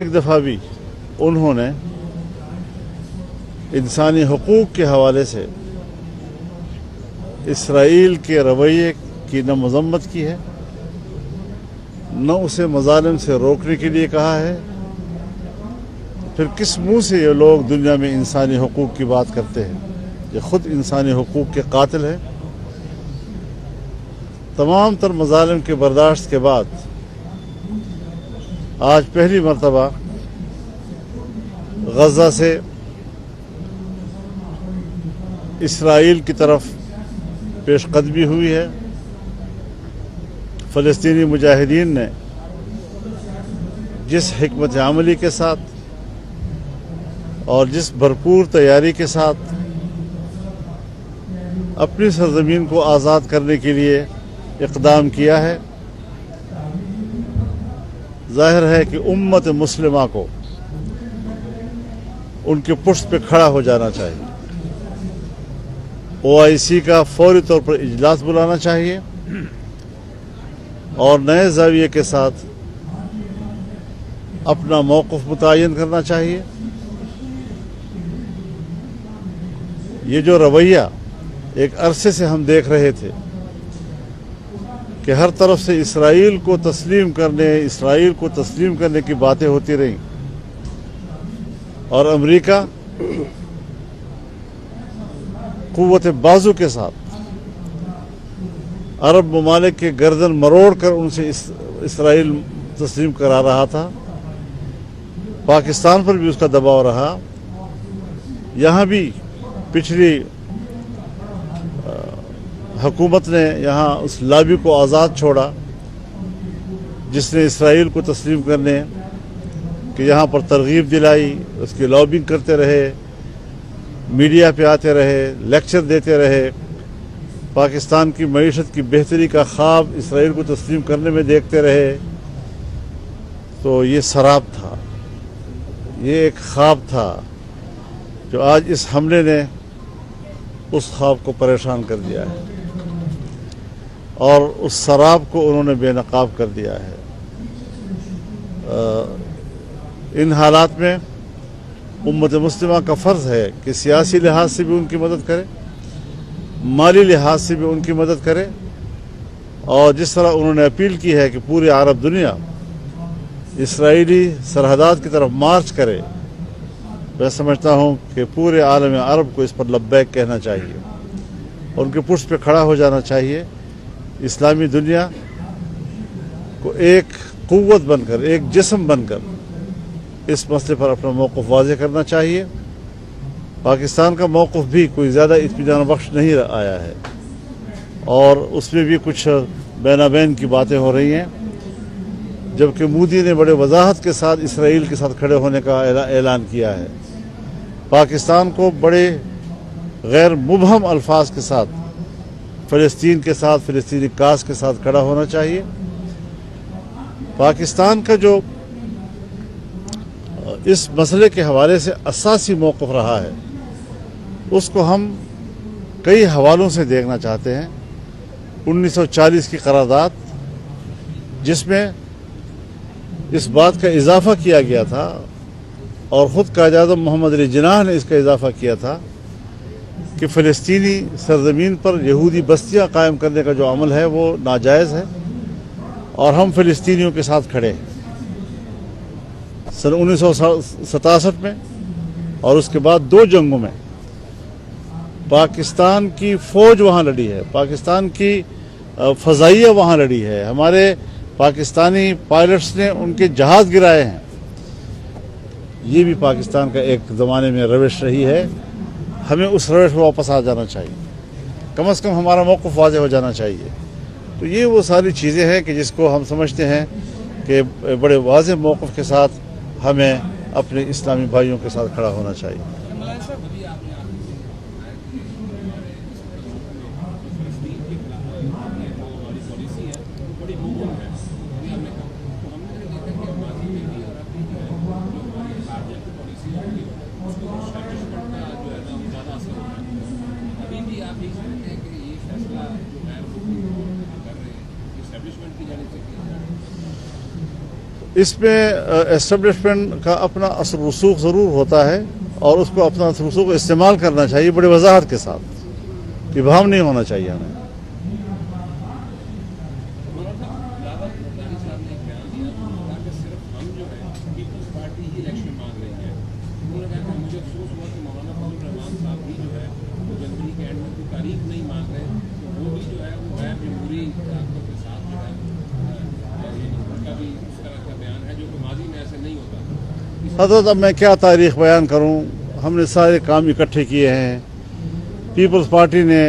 ایک دفعہ بھی انہوں نے انسانی حقوق کے حوالے سے اسرائیل کے رویے کی نہ مذمت کی ہے، نہ اسے مظالم سے روکنے کے لیے کہا ہے۔ پھر کس منہ سے یہ لوگ دنیا میں انسانی حقوق کی بات کرتے ہیں؟ یہ خود انسانی حقوق کے قاتل ہیں۔ تمام تر مظالم کے برداشت کے بعد آج پہلی مرتبہ غزہ سے اسرائیل کی طرف پیش قدمی ہوئی ہے۔ فلسطینی مجاہدین نے جس حکمت عملی کے ساتھ اور جس بھرپور تیاری کے ساتھ اپنی سرزمین کو آزاد کرنے کے لیے اقدام کیا ہے، ظاہر ہے کہ امت مسلمہ کو ان کے پشت پہ کھڑا ہو جانا چاہیے۔ OIC کا فوری طور پر اجلاس بلانا چاہیے اور نئے زاویے کے ساتھ اپنا موقف متعین کرنا چاہیے۔ یہ جو رویہ ایک عرصے سے ہم دیکھ رہے تھے کہ ہر طرف سے اسرائیل کو تسلیم کرنے کی باتیں ہوتی رہیں، اور امریکہ قوت بازو کے ساتھ عرب ممالک کے گردن مروڑ کر ان سے اسرائیل تسلیم کرا رہا تھا۔ پاکستان پر بھی اس کا دباؤ رہا۔ یہاں بھی پچھلی حکومت نے یہاں اس لابی کو آزاد چھوڑا جس نے اسرائیل کو تسلیم کرنے کہ یہاں پر ترغیب دلائی، اس کی لابنگ کرتے رہے، میڈیا پہ آتے رہے، لیکچر دیتے رہے، پاکستان کی معیشت کی بہتری کا خواب اسرائیل کو تسلیم کرنے میں دیکھتے رہے۔ تو یہ سراب تھا، یہ ایک خواب تھا جو آج اس حملے نے اس خواب کو پریشان کر دیا ہے اور اس سراب کو انہوں نے بے نقاب کر دیا ہے۔ ان حالات میں امت مسلمہ کا فرض ہے کہ سیاسی لحاظ سے بھی ان کی مدد کرے، مالی لحاظ سے بھی ان کی مدد کرے، اور جس طرح انہوں نے اپیل کی ہے کہ پوری عرب دنیا اسرائیلی سرحدات کی طرف مارچ کرے، میں سمجھتا ہوں کہ پورے عالم عرب کو اس پر لبیک کہنا چاہیے اور ان کے پشت پہ کھڑا ہو جانا چاہیے۔ اسلامی دنیا کو ایک قوت بن کر، ایک جسم بن کر اس مسئلے پر اپنا موقف واضح کرنا چاہیے۔ پاکستان کا موقف بھی کوئی زیادہ اطمینان بخش نہیں آیا ہے اور اس میں بھی کچھ بینابین کی باتیں ہو رہی ہیں، جبکہ مودی نے بڑے وضاحت کے ساتھ اسرائیل کے ساتھ کھڑے ہونے کا اعلان کیا ہے۔ پاکستان کو بڑے غیر مبہم الفاظ کے ساتھ فلسطین کے ساتھ، فلسطینی کاز کے ساتھ کھڑا ہونا چاہیے۔ پاکستان کا جو اس مسئلے کے حوالے سے اساسی موقف رہا ہے اس کو ہم کئی حوالوں سے دیکھنا چاہتے ہیں۔ 1940 کی قرارداد، جس میں اس بات کا اضافہ کیا گیا تھا اور خود قائد اعظم محمد علی جناح نے اس کا اضافہ کیا تھا کہ فلسطینی سرزمین پر یہودی بستیاں قائم کرنے کا جو عمل ہے وہ ناجائز ہے اور ہم فلسطینیوں کے ساتھ کھڑے ہیں۔ سن 1967 میں اور اس کے بعد 2 جنگوں میں پاکستان کی فوج وہاں لڑی ہے، پاکستان کی فضائیہ وہاں لڑی ہے، ہمارے پاکستانی پائلٹس نے ان کے جہاز گرائے ہیں۔ یہ بھی پاکستان کا ایک زمانے میں روش رہی ہے، ہمیں اس روش میں واپس آ جانا چاہیے، کم از کم ہمارا موقف واضح ہو جانا چاہیے۔ تو یہ وہ ساری چیزیں ہیں کہ جس کو ہم سمجھتے ہیں کہ بڑے واضح موقف کے ساتھ ہمیں اپنے اسلامی بھائیوں کے ساتھ کھڑا ہونا چاہیے۔ اس میں اسٹیبلشمنٹ کا اپنا اثر رسوخ ضرور ہوتا ہے اور اس کو اپنا اثر رسوخ استعمال کرنا چاہیے بڑی وضاحت کے ساتھ، ابہام نہیں ہونا چاہیے ہمیں۔ حضرت اب میں کیا تاریخ بیان کروں، ہم نے سارے کام اکٹھے کیے ہیں۔ پیپلز پارٹی نے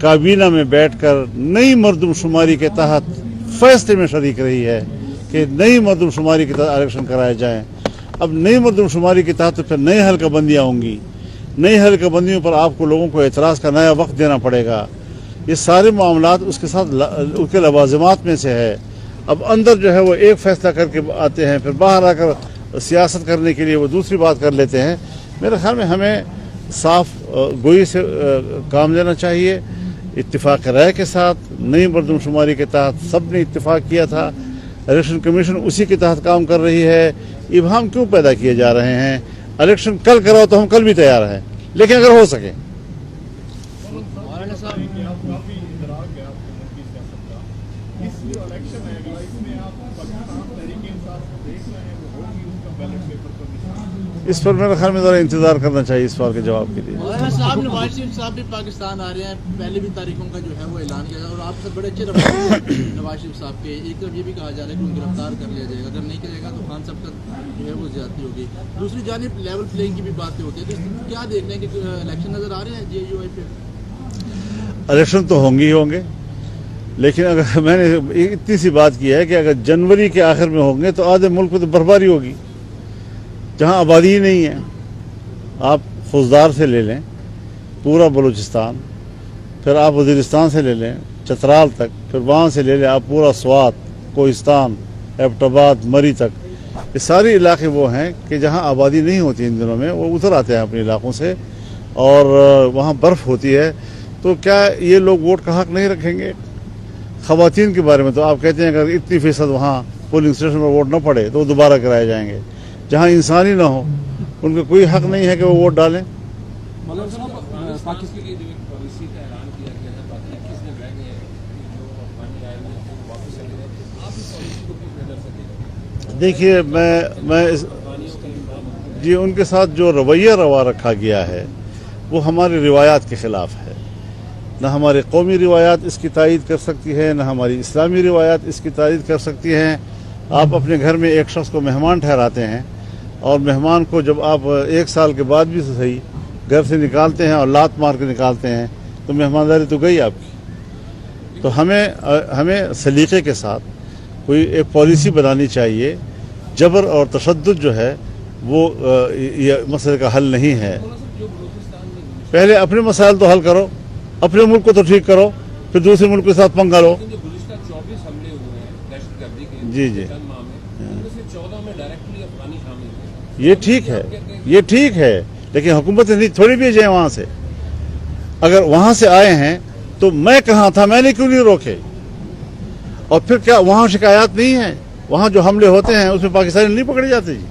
کابینہ میں بیٹھ کر نئی مردم شماری کے تحت فیصلے میں شریک رہی ہے کہ نئی مردم شماری کے تحت الیکشن کرائے جائیں۔ اب نئی مردم شماری کے تحت پھر نئی حلقہ بندیاں ہوں گی، نئی حلقہ بندیوں پر آپ کو لوگوں کو اعتراض کا نیا وقت دینا پڑے گا۔ یہ سارے معاملات اس کے ساتھ اس کے لوازمات میں سے ہے۔ اب اندر جو ہے وہ ایک فیصلہ کر کے آتے ہیں، پھر باہر آ کر سیاست کرنے کے لیے وہ دوسری بات کر لیتے ہیں۔ میرے خیال میں ہمیں صاف گوئی سے کام لینا چاہیے، اتفاق رائے کے ساتھ۔ نئی مردم شماری کے تحت سب نے اتفاق کیا تھا، الیکشن کمیشن اسی کے تحت کام کر رہی ہے۔ ابہام کیوں پیدا کیے جا رہے ہیں؟ الیکشن کل کراؤ تو ہم کل بھی تیار ہیں، لیکن اگر ہو سکے۔ اس پر میرے خیال میں ذرا انتظار کرنا چاہیے اس سوال کے جواب کے لیے۔ صاحب نواز شریف صاحب بھی پاکستان آ رہے ہیں، پہلے بھی تاریخوں کا جو ہے وہ اعلان کیا اور آپ سے بڑے اچھے روایت نواز شریف صاحب کے۔ ایک طرف یہ بھی کہا جا رہا ہے کہ ان گرفتار کر لیا جائے گا، اگر نہیں کرے گا تو خان صاحب کا جو ہے وہ زیادتی ہوگی۔ دوسری جانب لیول پلینگ کی بھی باتیں ہوتی ہیں، تو کیا دیکھ رہے ہیں کہ الیکشن نظر آ رہے ہیں جے یو آئی پہ؟ الیکشن تو ہوں گے ہی ہوں گے، لیکن اگر میں نے اتنی سی بات کی ہے کہ اگر جنوری کے آخر میں ہوں گے تو آدھے ملک میں تو برفباری ہوگی، جہاں آبادی ہی نہیں ہے۔ آپ خوزدار سے لے لیں پورا بلوچستان، پھر آپ وزیرستان سے لے لیں چترال تک، پھر وہاں سے لے لیں آپ پورا سوات، کوہستان، ایبٹ آباد، مری تک۔ یہ سارے علاقے وہ ہیں کہ جہاں آبادی نہیں ہوتی ان دنوں میں، وہ اتر آتے ہیں اپنے علاقوں سے اور وہاں برف ہوتی ہے۔ تو کیا یہ لوگ ووٹ کا حق نہیں رکھیں گے؟ خواتین کے بارے میں تو آپ کہتے ہیں اگر اتنی فیصد وہاں پولنگ اسٹیشن میں ووٹ نہ پڑے تو وہ دوبارہ کرائے جائیں گے۔ جہاں انسان ہی نہ ہو ان کا کوئی حق نہیں ہے کہ وہ ووٹ ڈالیں۔ دیکھیے میں جی ان کے ساتھ جو رویہ روا رکھا گیا ہے وہ ہماری روایات کے خلاف ہے۔ نہ ہماری قومی روایات اس کی تائید کر سکتی ہے، نہ ہماری اسلامی روایات اس کی تائید کر سکتی ہیں۔ آپ اپنے گھر میں ایک شخص کو مہمان ٹھہراتے ہیں اور مہمان کو جب آپ 1 سال کے بعد بھی صحیح گھر سے نکالتے ہیں اور لات مار کے نکالتے ہیں تو مہمانداری تو گئی آپ کی۔ تو ہمیں سلیقے کے ساتھ کوئی ایک پالیسی بنانی چاہیے۔ جبر اور تشدد جو ہے وہ یہ مسئلے کا حل نہیں ہے۔ پہلے اپنے مسائل تو حل کرو، اپنے ملک کو تو ٹھیک کرو، پھر دوسرے ملک کے ساتھ پنگا لو۔ جی جی یہ ٹھیک ہے لیکن حکومت نے تھوڑی بھی جائے وہاں سے۔ اگر وہاں سے آئے ہیں تو میں کہاں تھا، میں نے کیوں نہیں روکے؟ اور پھر کیا وہاں شکایات نہیں ہیں؟ وہاں جو حملے ہوتے ہیں اس میں پاکستانی نہیں پکڑے جاتے جی؟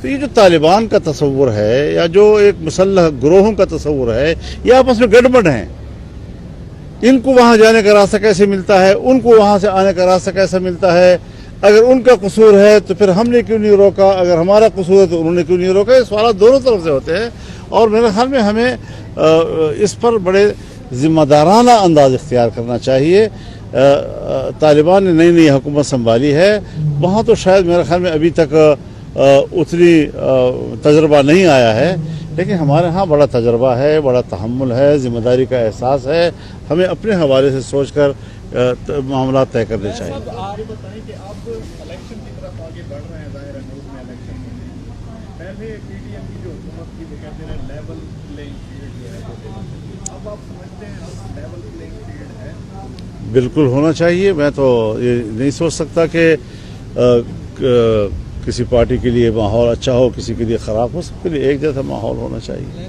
تو یہ جو طالبان کا تصور ہے یا جو ایک مسلح گروہوں کا تصور ہے یہ آپس میں گڑبڑ ہیں۔ ان کو وہاں جانے کا راستہ کیسے ملتا ہے، ان کو وہاں سے آنے کا راستہ کیسے ملتا ہے؟ اگر ان کا قصور ہے تو پھر ہم نے کیوں نہیں روکا، اگر ہمارا قصور ہے تو انہوں نے کیوں نہیں روکا؟ یہ سوالات دونوں طرف سے ہوتے ہیں اور میرے خیال میں ہمیں اس پر بڑے ذمہ دارانہ انداز اختیار کرنا چاہیے۔ طالبان نے نئی نئی حکومت سنبھالی ہے، وہاں تو شاید میرے خیال میں ابھی تک اتنی تجربہ نہیں آیا ہے، لیکن ہمارے ہاں بڑا تجربہ ہے، بڑا تحمل ہے، ذمہ داری کا احساس ہے۔ ہمیں اپنے حوالے سے سوچ کر معاملات طے کرنے چاہیے۔ آپ بتائیں کہ اب الیکشن کی طرف آگے بڑھ رہے ہیں، ظاہر ہے ملک میں الیکشن میں پہلے پی ٹی ایم کی جو حکومت تھی وہ کہتے ہیں لیول پلینگ فیلڈ جو ہے، اب آپ سمجھتے ہیں اب لیول پلینگ فیلڈ ہے؟ بالکل ہونا چاہیے۔ میں تو یہ نہیں سوچ سکتا کہ کسی پارٹی کے لیے ماحول اچھا ہو، کسی کے لیے خراب ہو، سب کے لیے ایک جیسا ماحول ہونا چاہیے۔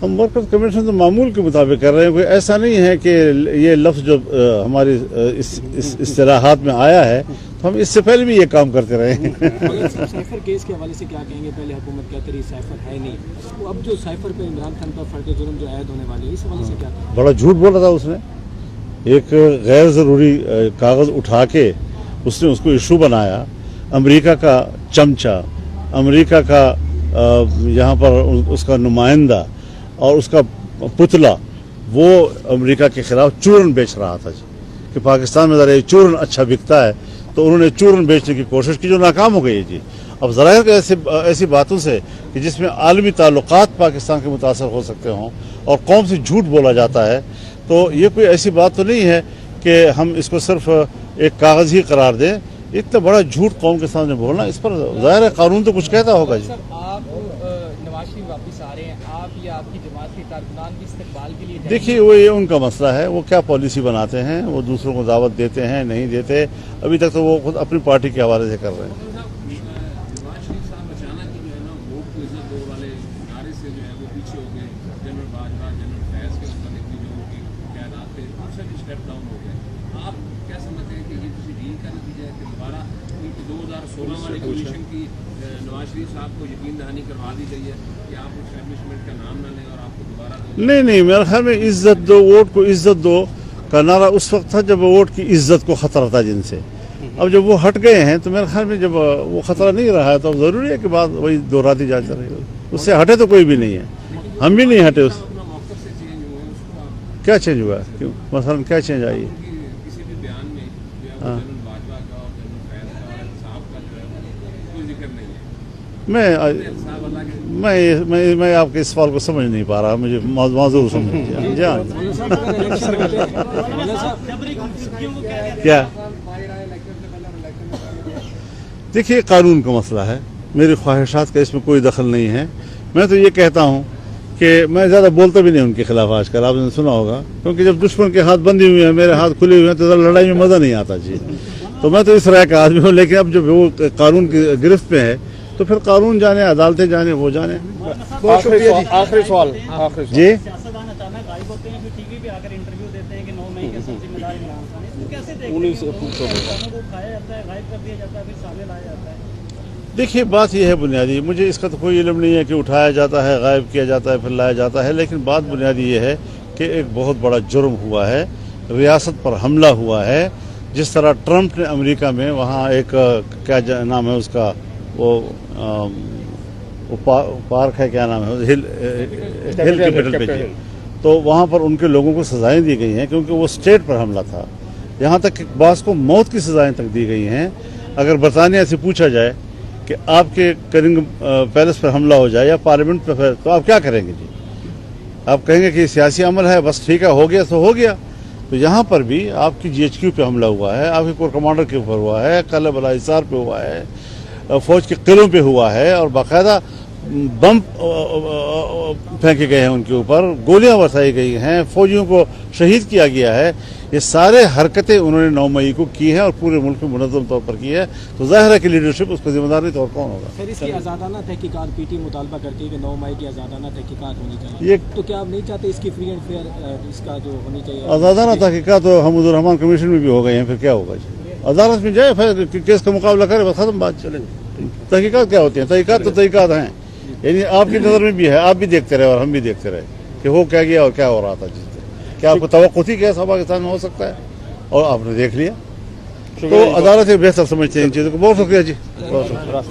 ہم ورکرز کمیشن تو معمول کے مطابق کر رہے ہیں. کوئی ایسا نہیں ہے کہ یہ لفظ جو ہماری اصطلاحات میں آیا ہے تو ہم اس سے پہلے بھی یہ کام کرتے رہے ہیں. سائفر کیس کے حوالے سے کیا کہیں گے؟ پہلے حکومت کہتے رہی سائفر ہے نہیں, وہ اب جو سائفر پہ عمران خان پر فرد جرم جو عائد ہونے والی ہے اس حوالے سے کیا کہیں گے؟ بڑا جھوٹ بولا تھا اس نے. ایک غیر ضروری کاغذ اٹھا کے اس نے اس کو ایشو بنایا. امریکہ کا چمچہ, امریکہ کا یہاں پر اس کا نمائندہ اور اس کا پتلا, وہ امریکہ کے خلاف چورن بیچ رہا تھا کہ پاکستان میں ذرا یہ چورن اچھا بکتا ہے, تو انہوں نے چورن بیچنے کی کوشش کی جو ناکام ہو گئی جی. اب ظاہر ایسی باتوں سے کہ جس میں عالمی تعلقات پاکستان کے متاثر ہو سکتے ہوں اور قوم سے جھوٹ بولا جاتا ہے, تو یہ کوئی ایسی بات تو نہیں ہے کہ ہم اس کو صرف ایک کاغذ ہی قرار دیں. اتنا بڑا جھوٹ قوم کے سامنے بولنا, اس پر ظاہر ہے قانون تو کچھ کہتا ہوگا جی. سر آپ نواز شریف واپس آ رہے ہیں, آپ یا آپ کی جماعت کے کارکنان بھی استقبال کے لیے جائیں گے؟ دیکھیے وہ یہ ان کا مسئلہ ہے, وہ کیا پالیسی بناتے ہیں, وہ دوسروں کو دعوت دیتے ہیں نہیں دیتے, ابھی تک تو وہ خود اپنی پارٹی کے حوالے سے کر رہے ہیں. نواز شریف صاحب اچانک ہی جو ہے نا ووٹ کو عزت دو والے نعرے سے جو ہے وہ پیچھے ہو گئے. جنرل باجوہ, جنرل فیض کے متعلق بھی جو ان کی قیادات تھے ان سے بھی اسٹیپ ڈاؤن ہو گئے. آپ کیا سمجھتے ہیں کہ یہ کسی ڈیل کا نتیجہ ہے کہ دوبارہ 2016 والی کولیشن کی نواز شریف صاحب کو یقین دہانی کروا دی گئی ہے کہ آپ اسٹیبلشمنٹ کا نام نہ لیں اور آپ کو دوبارہ نہیں, میرے خیال میں عزت دو, ووٹ کو عزت دو کا نعرہ اس وقت تھا جب ووٹ کی عزت کو خطرہ تھا جن سے. اب جب وہ ہٹ گئے ہیں تو میرے خیال میں جب وہ خطرہ نہیں رہا ہے تو اب ضروری ہے کہ بات وہی دہراتی جا رہی ہے. اس سے ہٹے تو کوئی بھی نہیں ہے, ہم بھی نہیں ہٹے. اس اپنا موقف سے چینج ہوئے اس کا کیا چینج ہوا ہے, کیوں مثلا کیا چینج آئی ہے؟ کسی بھی بیان میں جو ہے وہ جنرل باجوہ کا اور جنرل فیض کا اور صاحب کا جو ہے کوئی ذکر نہیں ہے. میں آپ کے اس سوال کو سمجھ نہیں پا رہا, مجھے موضوع سمجھ لیجیے. جی ہاں, کیا دیکھیے قانون کا مسئلہ ہے, میری خواہشات کا اس میں کوئی دخل نہیں ہے. میں تو یہ کہتا ہوں کہ میں زیادہ بولتا بھی نہیں ان کے خلاف آج کل, آپ نے سنا ہوگا, کیونکہ جب دشمن کے ہاتھ بندے ہوئے ہیں, میرے ہاتھ کھلے ہوئے ہیں, تو لڑائی میں مزہ نہیں آتا جی. تو میں تو اس رائے کا آدمی ہوں, لیکن اب جب وہ قانون کی گرفت میں ہے تو پھر قانون جانے, عدالتیں جانے, وہ جانے. آخری سوال جی سیاستدان اچانک غائب ہوتے ہیں, پھر ٹی وی پہ آ کر انٹرویو دیتے ہیں کہ 9 مئی کے سب ذمہ دار عمران خان ہے. اس کو کیسے دیکھتے ہیں کہ کو اٹھایا جاتا ہے, غائب کر دیا جاتا ہے, پھر سامنے لایا جاتا ہے؟ دیکھیے بات یہ ہے بنیادی, مجھے اس کا تو کوئی علم نہیں ہے کہ اٹھایا جاتا ہے, غائب کیا جاتا ہے, پھر لایا جاتا ہے, لیکن بات بنیادی یہ ہے کہ ایک بہت بڑا جرم ہوا ہے, ریاست پر حملہ ہوا ہے. جس طرح ٹرمپ نے امریکہ میں وہاں ایک کیا نام ہے اس کا, وہ پارک ہے, کیا نام ہے, ہل کیپٹل پہ جی, تو وہاں پر ان کے لوگوں کو سزائیں دی گئی ہیں کیونکہ وہ اسٹیٹ پر حملہ تھا. یہاں تک کہ بعض کو موت کی سزائیں تک دی گئی ہیں. اگر برطانیہ سے پوچھا جائے کہ آپ کے کرنگ پیلس پر حملہ ہو جائے یا پارلیمنٹ پہ, تو آپ کیا کریں گے جی؟ آپ کہیں گے کہ یہ سیاسی عمل ہے, بس ٹھیک ہے, ہو گیا تو ہو گیا. تو یہاں پر بھی آپ کی جی ایچ کیو پہ حملہ ہوا ہے, آپ کے کور کمانڈر کے اوپر ہوا ہے, قلعہ بلا حصار پہ ہوا ہے, فوج کے قلعوں پہ ہوا ہے, اور باقاعدہ بم پھینکے گئے ہیں ان کے اوپر, گولیاں برسائی گئی ہیں, فوجیوں کو شہید کیا گیا ہے. یہ سارے حرکتیں انہوں نے 9 مئی کو کی ہیں اور پورے ملک میں منظم طور پر کی ہے. تو ظاہر ہے کہ لیڈرشپ اس کو ذمہ دار نہیں تو اور کون ہوگا. پھر اس کی آزادانہ تحقیقات پی ٹی مطالبہ کرتی ہے کہ 9 مئی کی آزادانہ تحقیقات ہونی چاہیے, تو کیا آپ نہیں چاہتے اس کی فری اینڈ فیئر اس کا جو ہونی چاہیے آزادانہ تحقیقات تو حمود الرحمان کمیشن میں بھی ہو گئے ہیں, پھر کیا ہوگا جی؟ عدالت میں جائے, پھر کیس کا مقابلہ کرے, بس ختم بات. چلے, تحقیقات کیا ہوتی ہیں؟ تحقیقات تو تحقیقات ہیں, یعنی آپ کی نظر میں بھی ہے, آپ بھی دیکھتے رہے اور ہم بھی دیکھتے رہے کہ ہو کیا گیا اور کیا ہو رہا تھا. جس سے کیا آپ کو توقع تھی کہ ایسا پاکستان میں ہو سکتا ہے, اور آپ نے دیکھ لیا. تو عدالت سے بہتر سمجھتے ہیں ان چیزوں کو. بہت شکریہ جی, بہت شکریہ.